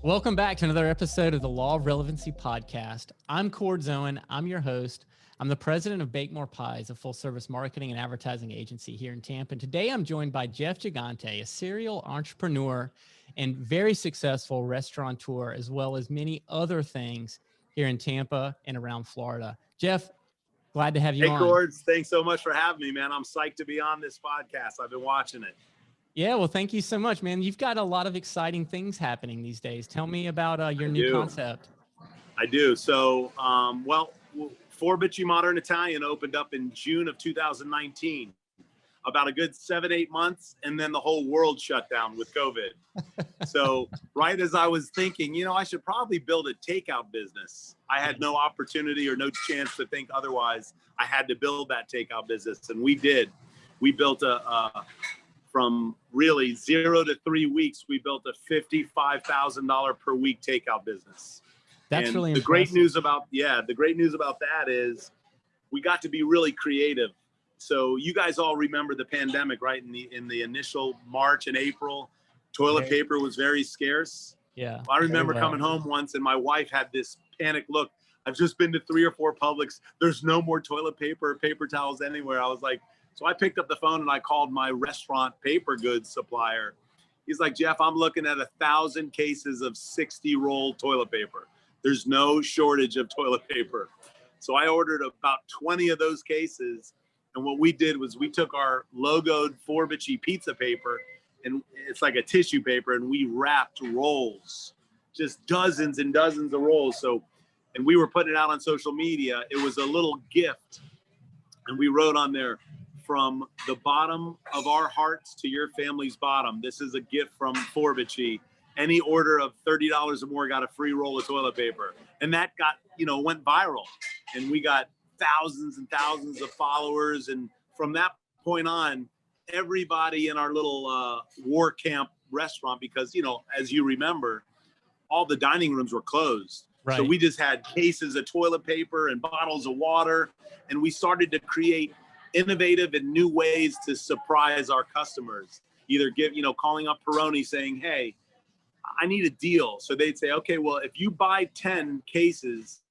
Welcome back to another episode of the Law of Relevancy podcast. I'm Cord Zoen. I'm your host. I'm the president of Bake More Pies, a full-service marketing and advertising agency here in Tampa. And today I'm joined by Jeff Gigante, a serial entrepreneur and very successful restaurateur, as well as many other things here in Tampa and around Florida. Jeff, glad to have you Hey, on. Cords, thanks so much for having me, man. I'm psyched to be on this podcast. I've been watching it. Yeah, well, thank you so much, man. You've got a lot of exciting things happening these days. Tell me about your new concept. I do. So, Forbici Modern Italian opened up in June of 2019, about a good 7-8 months, and then the whole world shut down with COVID. So right as I was thinking, I should probably build a takeout business. I had no opportunity or no chance to think otherwise. I had to build that takeout business, and we did. We built from really 0 to 3 weeks, we built a $55,000 per week takeout business. That's and really the impressive. The great news about that is we got to be really creative. So you guys all remember the pandemic, right? In the initial March and April, toilet paper was very scarce. Yeah. I remember coming home once and my wife had this panic look. I've just been to 3 or 4 Publix. There's no more toilet paper or paper towels anywhere. I was like, so I picked up the phone and I called my restaurant paper goods supplier. He's like, Jeff, I'm looking at 1,000 cases of 60 roll toilet paper. There's no shortage of toilet paper. So I ordered about 20 of those cases. And what we did was we took our logoed Forbici pizza paper, and it's like a tissue paper, and we wrapped rolls, just dozens and dozens of rolls. So, and we were putting it out on social media. It was a little gift. And we wrote on there, from the bottom of our hearts to your family's bottom, this is a gift from Forbici. Any order of $30 or more got a free roll of toilet paper. And that got, went viral. And we got thousands and thousands of followers. And from that point on, everybody in our little war camp restaurant, because, as you remember, all the dining rooms were closed. Right. So we just had cases of toilet paper and bottles of water. And we started to create innovative and new ways to surprise our customers. Either calling up Peroni saying, hey, I need a deal. So they'd say, okay, well, if you buy 10 cases,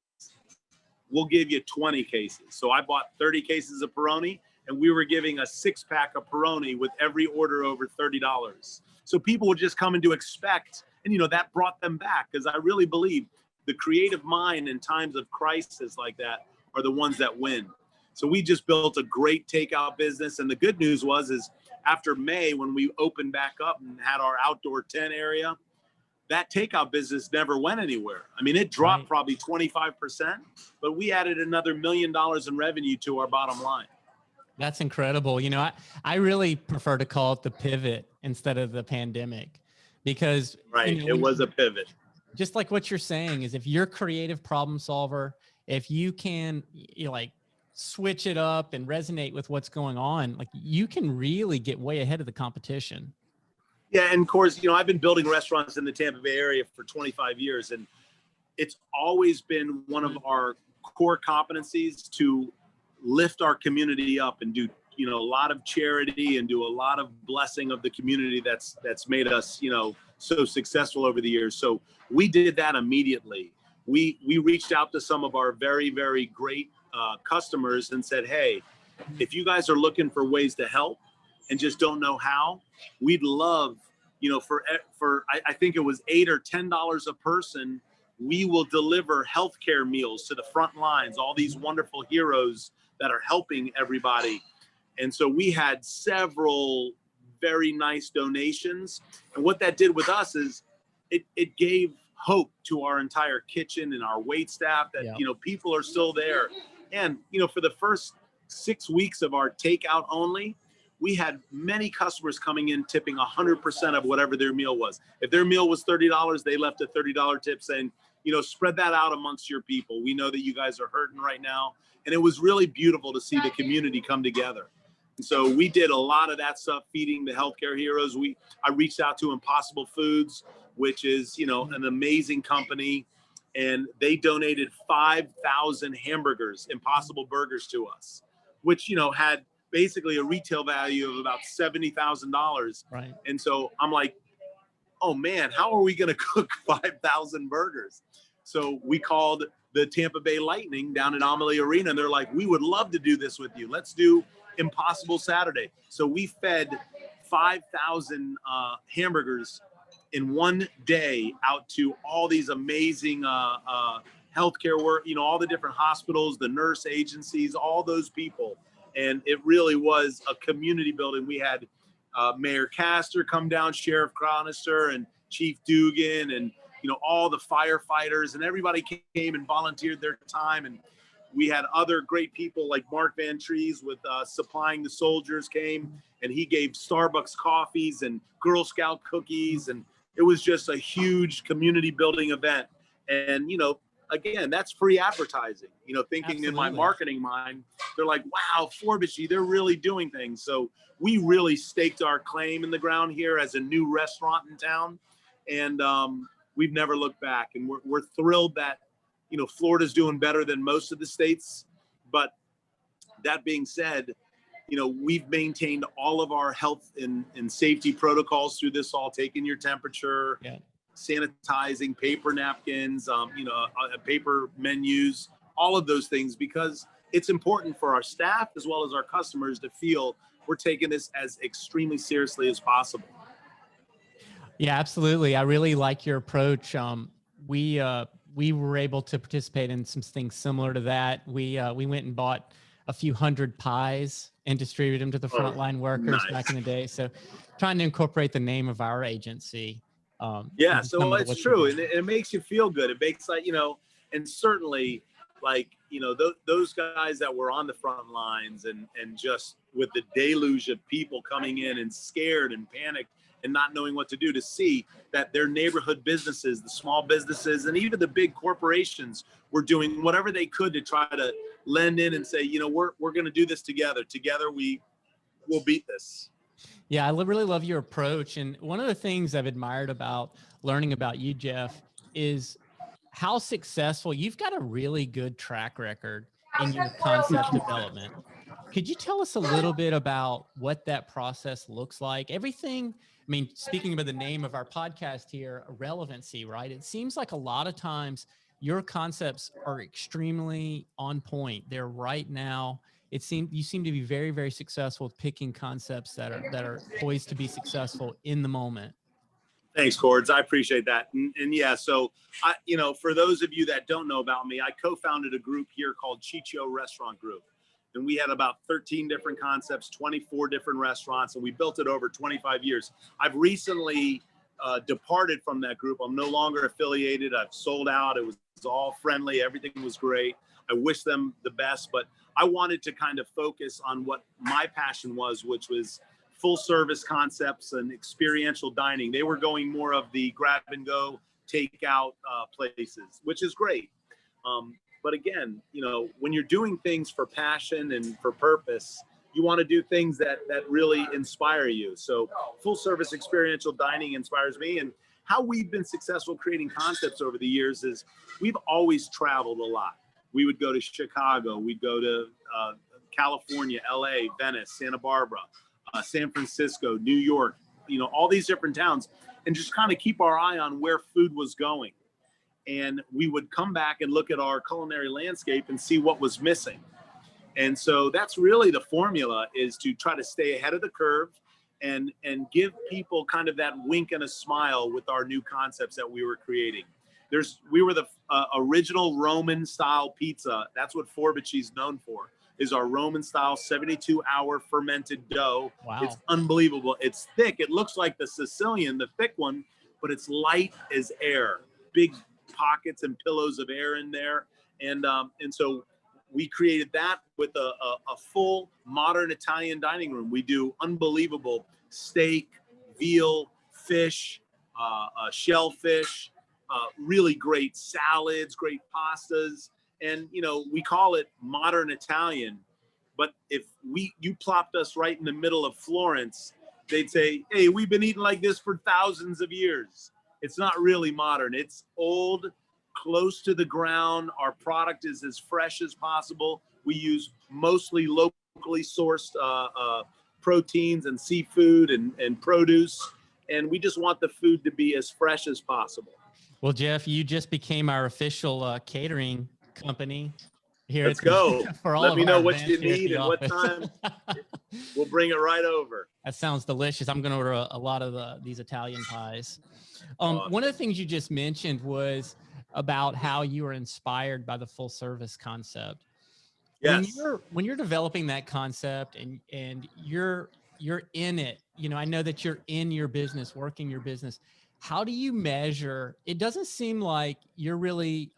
we'll give you 20 cases. So I bought 30 cases of Peroni, and we were giving a 6-pack of Peroni with every order over $30. So people would just come in to expect, and that brought them back, because I really believe the creative mind in times of crisis like that are the ones that win. So we just built a great takeout business. And the good news is after May, when we opened back up and had our outdoor tent area, that takeout business never went anywhere. I mean, it dropped probably 25%, but we added another $1 million in revenue to our bottom line. That's incredible. I really prefer to call it the pivot instead of the pandemic, because it was a pivot. Just like what you're saying is, if you're a creative problem solver, if you can switch it up and resonate with what's going on, you can really get way ahead of the competition. Yeah, and of course, I've been building restaurants in the Tampa Bay area for 25 years, and it's always been one of our core competencies to lift our community up and do, a lot of charity and do a lot of blessing of the community that's made us, so successful over the years. So we did that immediately. We reached out to some of our very, very great customers and said, hey, if you guys are looking for ways to help and just don't know how, we'd love, for I think it was $8 or $10 a person, we will deliver healthcare meals to the front lines, all these wonderful heroes that are helping everybody. And so we had several very nice donations. And what that did with us is it gave hope to our entire kitchen and our wait staff that, people are still there. And, for the first 6 weeks of our takeout only, we had many customers coming in tipping 100% of whatever their meal was. If their meal was $30, they left a $30 tip saying, spread that out amongst your people. We know that you guys are hurting right now. And it was really beautiful to see the community come together. And so we did a lot of that stuff, feeding the healthcare heroes. I reached out to Impossible Foods, which is, an amazing company. And they donated 5,000 hamburgers, Impossible Burgers, to us, which, had basically a retail value of about $70,000. Right. And so I'm like, oh man, how are we going to cook 5,000 burgers? So we called the Tampa Bay Lightning down at Amalie Arena, and they're like, we would love to do this with you. Let's do Impossible Saturday. So we fed 5,000 hamburgers in one day out to all these amazing healthcare work, all the different hospitals, the nurse agencies, all those people. And it really was a community building. We had Mayor Castor come down, Sheriff Cronister, and Chief Dugan, and all the firefighters, and everybody came and volunteered their time. And we had other great people like Mark Van Trees with supplying the soldiers came, and he gave Starbucks coffees and Girl Scout cookies, and it was just a huge community building event. And again, that's free advertising. Thinking Absolutely. In my marketing mind, they're like, wow, Forbici, they're really doing things. So we really staked our claim in the ground here as a new restaurant in town, and we've never looked back. And we're thrilled that Florida's doing better than most of the states. But that being said, we've maintained all of our health and safety protocols through this, all taking your temperature, sanitizing, paper napkins, paper menus, all of those things, because it's important for our staff as well as our customers to feel we're taking this as extremely seriously as possible. Yeah, absolutely. I really like your approach. We were able to participate in some things similar to that. We went and bought a few hundred pies and distributed them to the frontline workers back in the day. So trying to incorporate the name of our agency. So it's true. And it makes you feel good. It makes and certainly those guys that were on the front lines and just with the deluge of people coming in and scared and panicked and not knowing what to do, to see that their neighborhood businesses, the small businesses, and even the big corporations were doing whatever they could to try to lend in and say, we're going to do this together. Together we will beat this. Yeah, I really love your approach. And one of the things I've admired about learning about you, Jeff, is how successful you've got a really good track record in your concept development. Could you tell us a little bit about what that process looks like? Everything, speaking about the name of our podcast here, Relevancy, right? It seems like a lot of times your concepts are extremely on point. They're right now. You seem to be very, very successful with picking concepts that are poised to be successful in the moment. Thanks, Cords. I appreciate that. And yeah, so for those of you that don't know about me, I co-founded a group here called Chicho Restaurant Group. And we had about 13 different concepts, 24 different restaurants, and we built it over 25 years. I've recently departed from that group. I'm no longer affiliated. I've sold out. It was all friendly. Everything was great. I wish them the best, but I wanted to kind of focus on what my passion was, which was full service concepts and experiential dining. They were going more of the grab and go, take out places, which is great. But again, when you're doing things for passion and for purpose, you want to do things that really inspire you. So full service experiential dining inspires me. And how we've been successful creating concepts over the years is we've always traveled a lot. We would go to Chicago, we'd go to California, LA, Venice, Santa Barbara, San Francisco, New York, all these different towns, and just kind of keep our eye on where food was going. And we would come back and look at our culinary landscape and see what was missing. And so that's really the formula, is to try to stay ahead of the curve and give people kind of that wink and a smile with our new concepts that we were creating. We were the original Roman style pizza. That's what Forbici is known for, is our Roman style 72-hour fermented dough. Wow. It's unbelievable. It's thick. It looks like the Sicilian, the thick one, but it's light as air. Big pockets and pillows of air in there. And so we created that with a full modern Italian dining room. We do unbelievable steak, veal, fish, shellfish, really great salads, great pastas. And, we call it modern Italian, but if you plopped us right in the middle of Florence, they'd say, hey, we've been eating like this for thousands of years. It's not really modern. It's old, close to the ground. Our product is as fresh as possible. We use mostly locally sourced proteins and seafood and produce. and we just want the food to be as fresh as possible. Well, Jeff, you just became our official catering company here Let's go. for all Let of me our know what events you here at need the and what office. time. We'll bring it right over. That sounds delicious. I'm going to order a lot of these Italian pies. Awesome. One of the things you just mentioned was about how you were inspired by the full service concept. Yes. When you're developing that concept and you're in it, I know that you're in your business, working your business. How do you measure? It doesn't seem like you're really,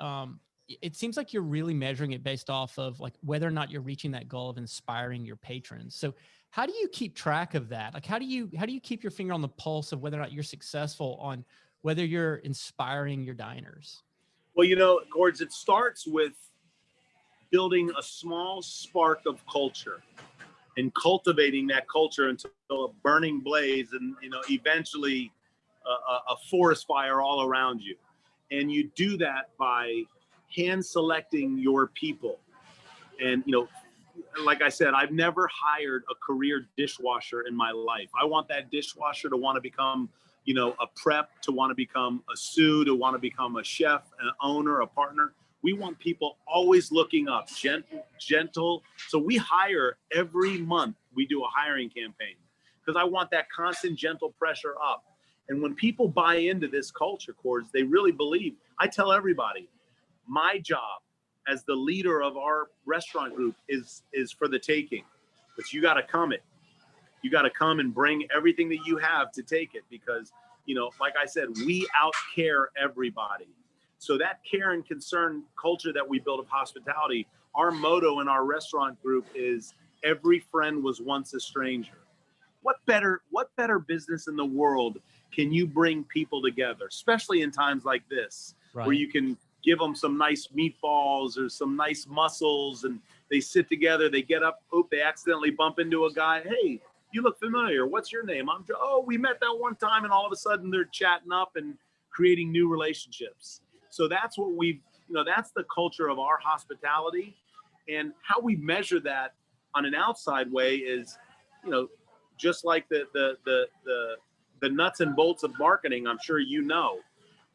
it seems like you're really measuring it based off of like whether or not you're reaching that goal of inspiring your patrons. So how do you keep track of that? Like, how do you keep your finger on the pulse of whether or not you're successful on whether you're inspiring your diners? Well, Cords, it starts with building a small spark of culture and cultivating that culture until a burning blaze and, eventually a forest fire all around you. And you do that by hand selecting your people. And, like I said, I've never hired a career dishwasher in my life. I want that dishwasher to want to become, a prep, to want to become a sous, to want to become a chef, an owner, a partner. We want people always looking up, gentle. So we hire every month. We do a hiring campaign because I want that constant gentle pressure up. And when people buy into this culture, Cords, they really believe. I tell everybody, my job as the leader of our restaurant group is for the taking, but you got to come it. You got to come and bring everything that you have to take it because, like I said, we out care everybody. So that care and concern culture that we build of hospitality, our motto in our restaurant group is every friend was once a stranger. What better business in the world can you bring people together, especially in times like this, right, where you can give them some nice meatballs or some nice mussels and they sit together, they get up, they accidentally bump into a guy. Hey, you look familiar. What's your name? I'm Joe. Oh, we met that one time, and all of a sudden they're chatting up and creating new relationships. So that's what that's the culture of our hospitality. And how we measure that on an outside way is, just like the nuts and bolts of marketing, I'm sure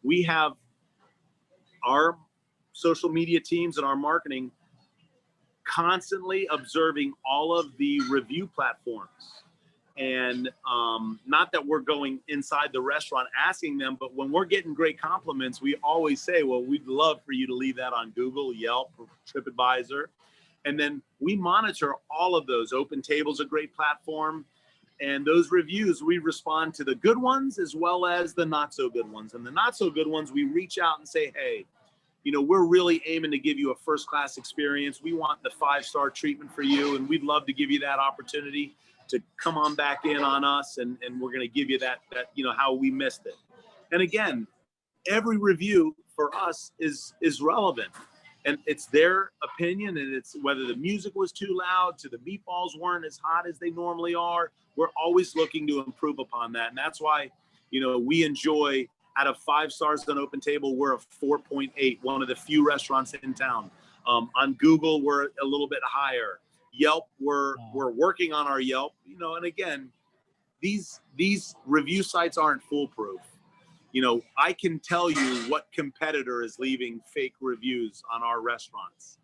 we have our social media teams and our marketing constantly observing all of the review platforms. And not that we're going inside the restaurant asking them, but when we're getting great compliments, we always say, well, we'd love for you to leave that on Google, Yelp, or TripAdvisor. And then we monitor all of those. Open Table's a great platform. And those reviews, we respond to the good ones as well as the not so good ones. And the not so good ones, we reach out and say, hey, we're really aiming to give you a first-class experience. We want the 5-star treatment for you, and we'd love to give you that opportunity to come on back in on us, and we're going to give you that how we missed it. And again, every review for us is relevant, and it's their opinion, and it's whether the music was too loud, to the meatballs weren't as hot as they normally are. We're always looking to improve upon that, and that's why we enjoy. Out of 5 stars on Open Table, we're a 4.8, one of the few restaurants in town. On Google, we're a little bit higher. Yelp, we're working on our Yelp, and again, these review sites aren't foolproof. I can tell you what competitor is leaving fake reviews on our restaurants.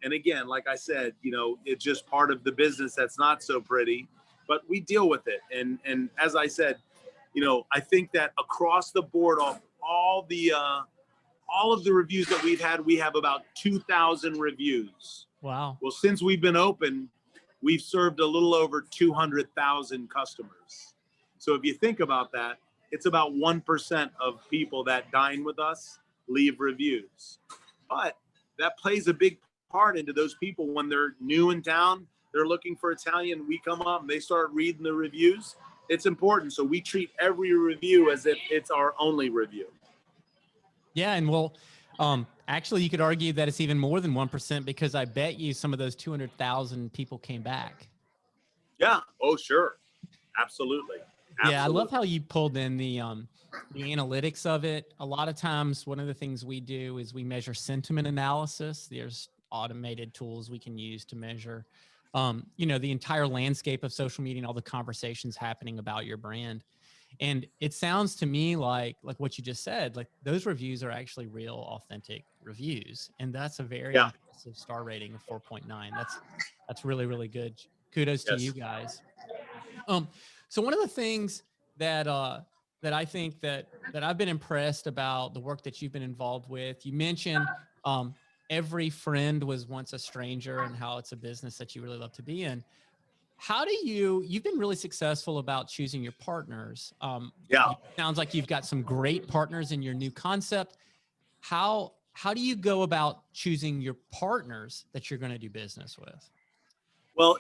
And again, like I said, it's just part of the business that's not so pretty, but we deal with it. And as I said, I think that across the board, all of the reviews that we've had, we have about 2,000 reviews. Wow. Well, since we've been open, we've served a little over 200,000 customers. So if you think about that, it's about 1% of people that dine with us leave reviews. But that plays a big part into those people when they're new in town, they're looking for Italian, we come up and they start reading the reviews. It's important. So we treat every review as if it's our only review. Yeah. And actually you could argue that it's even more than 1% because I bet you some of those 200,000 people came back. Yeah. Oh, sure. Absolutely. Yeah. I love how you pulled in the analytics of it. A lot of times one of the things we do is we measure sentiment analysis. There's automated tools we can use to measure the entire landscape of social media and all the conversations happening about your brand. And it sounds to me like what you just said, like those reviews are actually real, authentic reviews. And that's a very Yeah. impressive star rating of 4.9. That's really, really good. Kudos to you Yes. guys. So one of the things that that I think that I've been impressed about the work that you've been involved with, you mentioned every friend was once a stranger, and how it's a business that you really love to be in. How do you've been really successful about choosing your partners. Yeah. Sounds like you've got some great partners in your new concept. How do you go about choosing your partners that you're going to do business with? Well,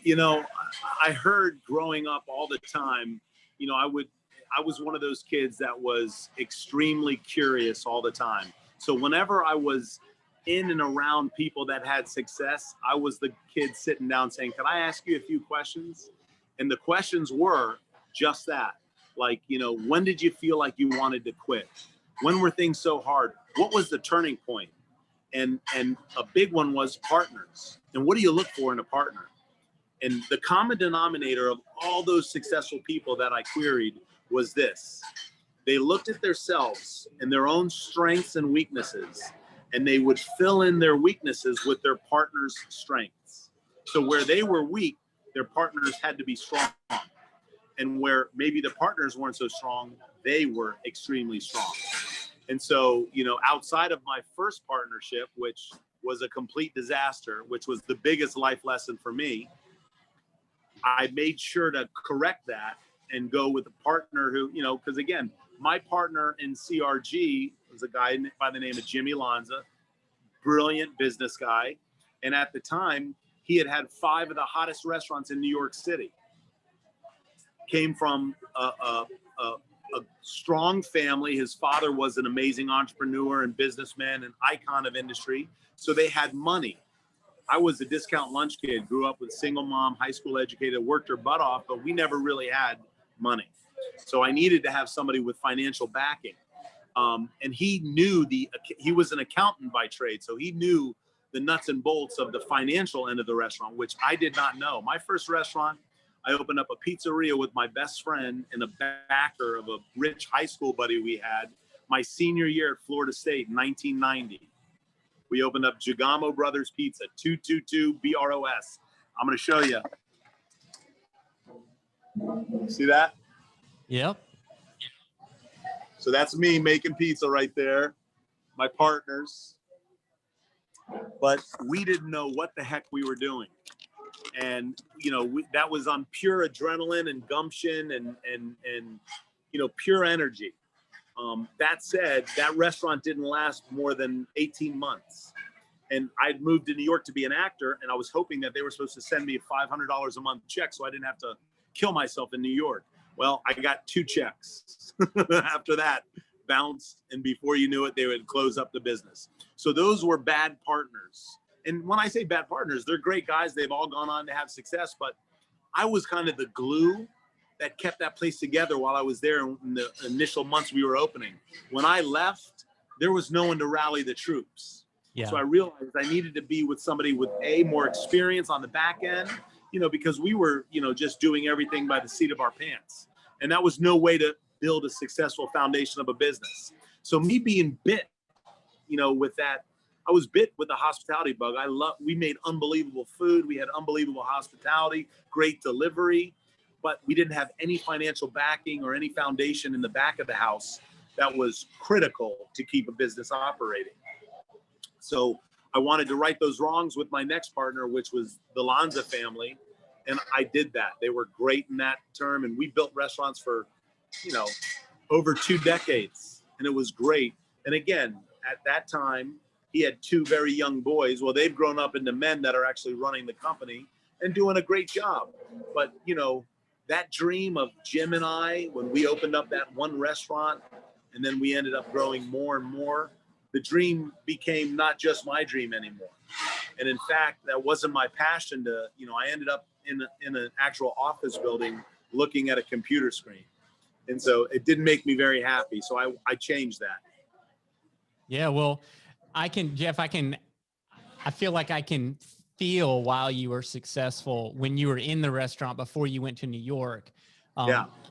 I heard growing up all the time, I was one of those kids that was extremely curious all the time. So whenever I was in and around people that had success, I was the kid sitting down saying, "Can I ask you a few questions?" And the questions were just that. Like, when did you feel like you wanted to quit? When were things so hard? What was the turning point? And a big one was partners. And what do you look for in a partner? And the common denominator of all those successful people that I queried was this. They looked at themselves and their own strengths and weaknesses, and they would fill in their weaknesses with their partner's strengths. So where they were weak, their partners had to be strong. And where maybe the partners weren't so strong, they were extremely strong. And so, outside of my first partnership, which was a complete disaster, which was the biggest life lesson for me, I made sure to correct that and go with a partner who, because again, my partner in CRG was a guy by the name of Jimmy Lanza, brilliant business guy. And at the time, he had 5 of the hottest restaurants in New York City. Came from a strong family. His father was an amazing entrepreneur and businessman, an icon of industry. So they had money. I was a discount lunch kid, grew up with single mom, high school educated, worked her butt off, but we never really had money. So I needed to have somebody with financial backing. And he knew he was an accountant by trade. So he knew the nuts and bolts of the financial end of the restaurant, which I did not know. My first restaurant, I opened up a pizzeria with my best friend and a backer of a rich high school buddy we had my senior year at Florida State in 1990. We opened up Gigante Brothers Pizza, 222 BROS. I'm going to show you. See that? Yep. So that's me making pizza right there. My partners. But we didn't know what the heck we were doing. And, that was on pure adrenaline and gumption and pure energy. That said, that restaurant didn't last more than 18 months. And I'd moved to New York to be an actor, and I was hoping that they were supposed to send me a $500 a month check so I didn't have to kill myself in New York. Well, I got 2 checks. After that, bounced, and before you knew it, they would close up the business. So those were bad partners. And when I say bad partners, they're great guys. They've all gone on to have success, but I was kind of the glue that kept that place together while I was there in the initial months we were opening. When I left, there was no one to rally the troops. Yeah. So I realized I needed to be with somebody with more experience on the back end, because we were, just doing everything by the seat of our pants. And that was no way to build a successful foundation of a business. So me being bit, with that, I was bit with the hospitality bug. We made unbelievable food. We had unbelievable hospitality, great delivery, but we didn't have any financial backing or any foundation in the back of the house that was critical to keep a business operating. So I wanted to right those wrongs with my next partner, which was the Lanza family. And I did that. They were great in that term. And we built restaurants for, over 2 decades. And it was great. And again, at that time, he had 2 very young boys. Well, they've grown up into men that are actually running the company and doing a great job. But, that dream of Jim and I, when we opened up that one restaurant, and then we ended up growing more and more, the dream became not just my dream anymore. And in fact, that wasn't my passion to, I ended up in an actual office building looking at a computer screen. And so it didn't make me very happy. So I changed that. Yeah, well, Jeff, I feel like I can feel while you were successful when you were in the restaurant before you went to New York.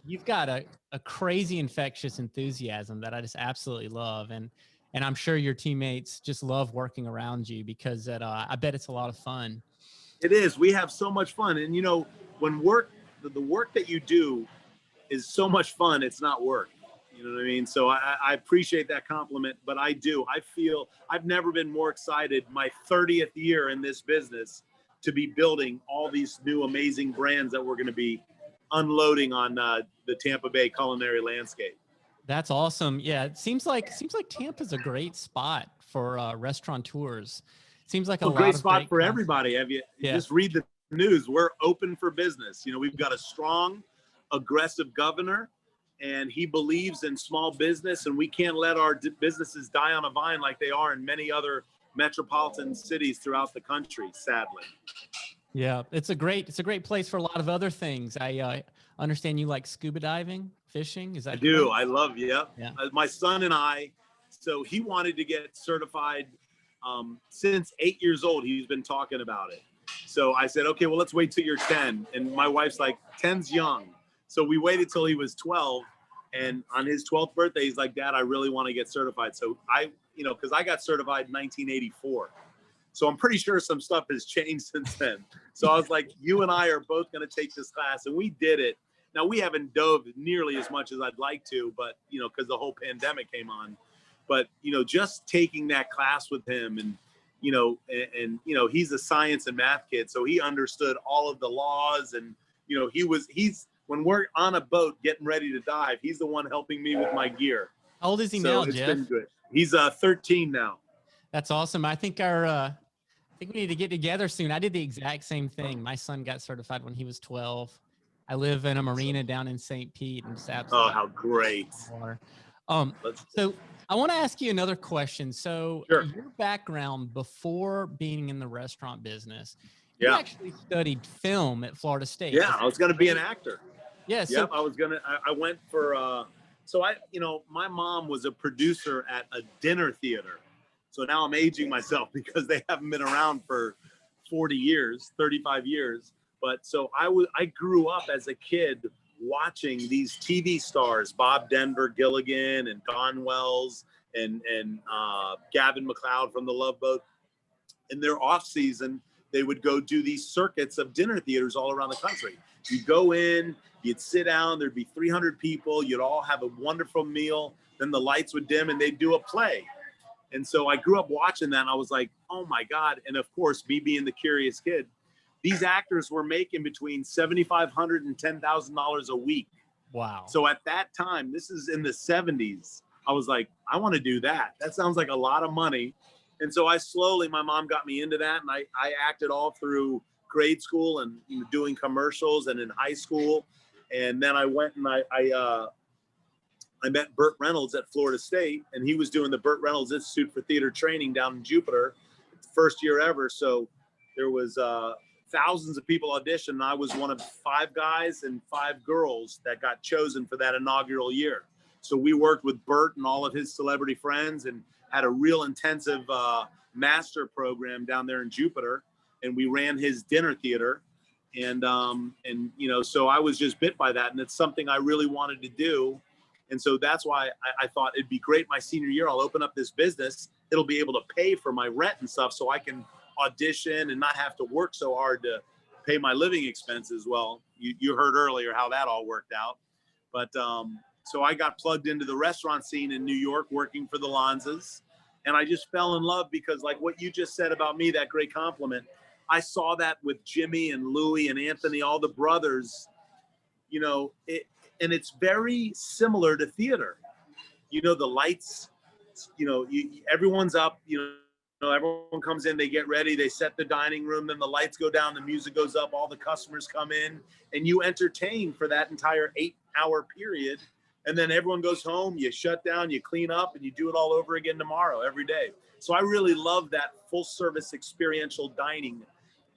you've got a crazy infectious enthusiasm that I just absolutely love. And I'm sure your teammates just love working around you because I bet it's a lot of fun. It is. We have so much fun. And, when the work that you do is so much fun, it's not work. You know what I mean? So I appreciate that compliment, but I do. I feel I've never been more excited, my 30th year in this business, to be building all these new amazing brands that we're going to be unloading on the Tampa Bay culinary landscape. That's awesome. Yeah, it seems like Tampa's a great spot for restaurateurs. Seems like a Well, lot great of spot great for concepts. everybody. Have you Yeah. just read the news? We're open for business. We've got a strong, aggressive governor, and he believes in small business, and we can't let our businesses die on a vine like they are in many other metropolitan cities throughout the country, sadly. Yeah, it's a great place for a lot of other things. I understand you like scuba diving, fishing. Is that I do. correct? I love, yeah. Yeah. My son and I, so he wanted to get certified since 8 years old. He's been talking about it. So I said, okay, well, let's wait till you're 10. And my wife's like, 10's young. So we waited till he was 12. And on his 12th birthday, he's like, Dad, I really want to get certified. So because I got certified in 1984. So I'm pretty sure some stuff has changed since then. So I was like, you and I are both going to take this class. And we did it. Now, we haven't dove nearly as much as I'd like to, but, because the whole pandemic came on. But, just taking that class with him and, he's a science and math kid. So he understood all of the laws. And, when we're on a boat getting ready to dive, he's the one helping me with my gear. How old is he now, it's Jeff? been good. He's 13 now. That's awesome. I think we need to get together soon. I did the exact same thing. My son got certified when he was 12. I live in a marina down in St. Pete, and just absolutely. Oh, how great! Water. So I want to ask you another question. So Sure. Your background before being in the restaurant business, you actually studied film at Florida State. Yeah, I was going to be an actor. Yeah. So yep, I went for. My mom was a producer at a dinner theater. So now I'm aging myself because they haven't been around for 40 years, 35 years. But so I grew up as a kid watching these TV stars, Bob Denver, Gilligan, and Don Wells, and Gavin MacLeod from The Love Boat. In their off season, they would go do these circuits of dinner theaters all around the country. You'd go in, you'd sit down, there'd be 300 people, you'd all have a wonderful meal, then the lights would dim and they'd do a play. And so I grew up watching that and I was like, oh my God. And of course, me being the curious kid, these actors were making between $7,500 and $10,000 a week. Wow. So at that time, this is in the 70s, I was like, I want to do that. That sounds like a lot of money. And so my mom got me into that, and I acted all through grade school and doing commercials and in high school. And then I went and I met Burt Reynolds at Florida State, and he was doing the Burt Reynolds Institute for Theater Training down in Jupiter, first year ever. So there was thousands of people auditioned, and I was one of 5 guys and 5 girls that got chosen for that inaugural year. So we worked with Burt and all of his celebrity friends and had a real intensive master program down there in Jupiter, and we ran his dinner theater. And so I was just bit by that, and it's something I really wanted to do. And so that's why I thought it'd be great my senior year. I'll open up this business. It'll be able to pay for my rent and stuff so I can audition and not have to work so hard to pay my living expenses. Well, you heard earlier how that all worked out. But so I got plugged into the restaurant scene in New York working for the Lanzas. And I just fell in love because, like what you just said about me, that great compliment, I saw that with Jimmy and Louie and Anthony, all the brothers, and it's very similar to theater. The lights, everyone's up, everyone comes in, they get ready, they set the dining room, then the lights go down, the music goes up, all the customers come in, and you entertain for that entire 8-hour period. And then everyone goes home, you shut down, you clean up, and you do it all over again tomorrow, every day. So I really love that full service experiential dining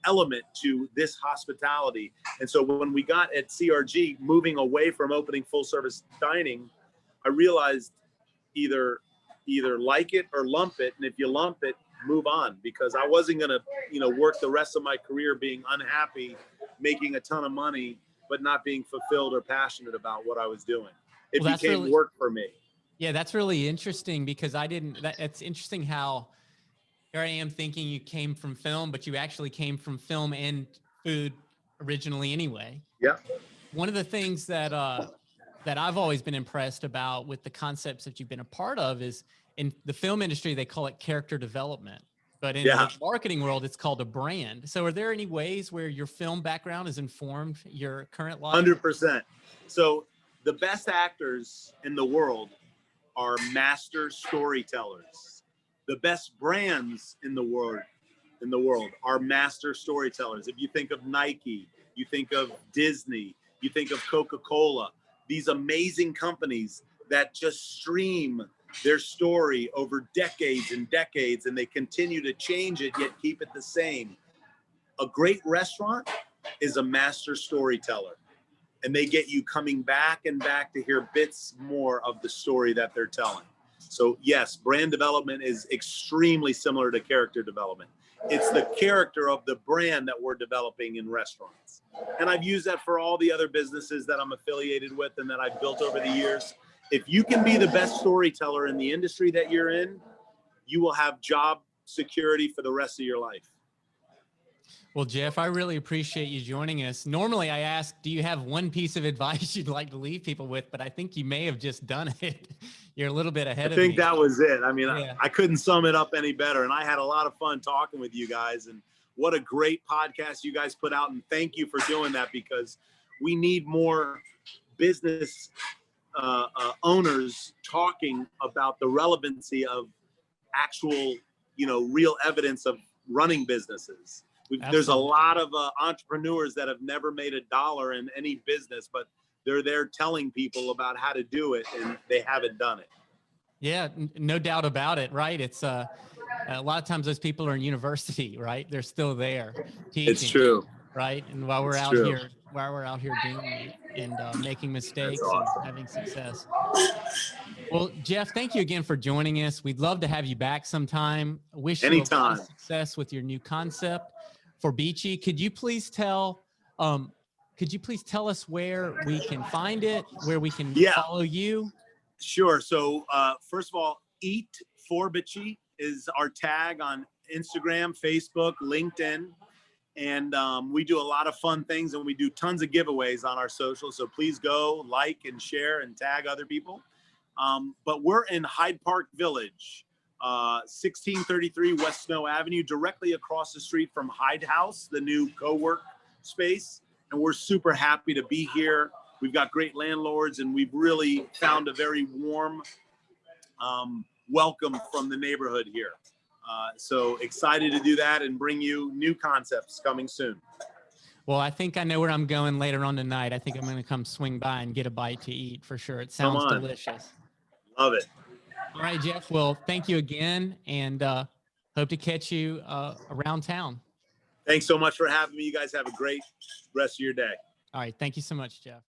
element to this hospitality. And so when we got at CRG moving away from opening full service dining, I realized either like it or lump it. And if you lump it, move on, because I wasn't going to, work the rest of my career being unhappy, making a ton of money, but not being fulfilled or passionate about what I was doing. It Well, became work for me. Yeah, that's really interesting because it's interesting how here I am thinking you came from film, but you actually came from film and food originally anyway. Yeah. One of the things that I've always been impressed about with the concepts that you've been a part of is in the film industry, they call it character development. But in the marketing world, it's called a brand. So are there any ways where your film background has informed your current life? 100%. So the best actors in the world are master storytellers. The best brands in the world are master storytellers. If you think of Nike, you think of Disney, you think of Coca-Cola, these amazing companies that just stream their story over decades and decades, and they continue to change it, yet keep it the same. A great restaurant is a master storyteller, and they get you coming back and back to hear bits more of the story that they're telling. So yes, brand development is extremely similar to character development. It's the character of the brand that we're developing in restaurants. And I've used that for all the other businesses that I'm affiliated with and that I've built over the years. If you can be the best storyteller in the industry that you're in, you will have job security for the rest of your life. Well, Jeff, I really appreciate you joining us. Normally I ask, do you have one piece of advice you'd like to leave people with? But I think you may have just done it. You're a little bit ahead of me. I think that was it. I mean, yeah. I couldn't sum it up any better. And I had a lot of fun talking with you guys. And what a great podcast you guys put out. And thank you for doing that, because we need more business owners talking about the relevancy of actual, real evidence of running businesses. There's a lot of entrepreneurs that have never made $1 in any business, but they're there telling people about how to do it, and they haven't done it. Yeah, no doubt about it. Right. It's a lot of times those people are in university, right? They're still there teaching. It's true. Right. And while we're out here doing it and making mistakes and having success. Well, Jeff, thank you again for joining us. We'd love to have you back sometime. Wish you a lot of success with your new concept for Beachy. Could you please tell us where we can find it, where we can follow you? Sure. So first of all, Eat for Beachy is our tag on Instagram, Facebook, LinkedIn. And we do a lot of fun things, and we do tons of giveaways on our socials. So please go like and share and tag other people. But we're in Hyde Park Village, 1633 West Snow Avenue, directly across the street from Hyde House, the new co-work space. And we're super happy to be here. We've got great landlords, and we've really found a very warm welcome from the neighborhood here. So excited to do that and bring you new concepts coming soon. Well, I think I know where I'm going later on tonight. I think I'm going to come swing by and get a bite to eat for sure. It sounds delicious. Love it. All right, Jeff. Well, thank you again, and hope to catch you around town. Thanks so much for having me. You guys have a great rest of your day. All right. Thank you so much, Jeff.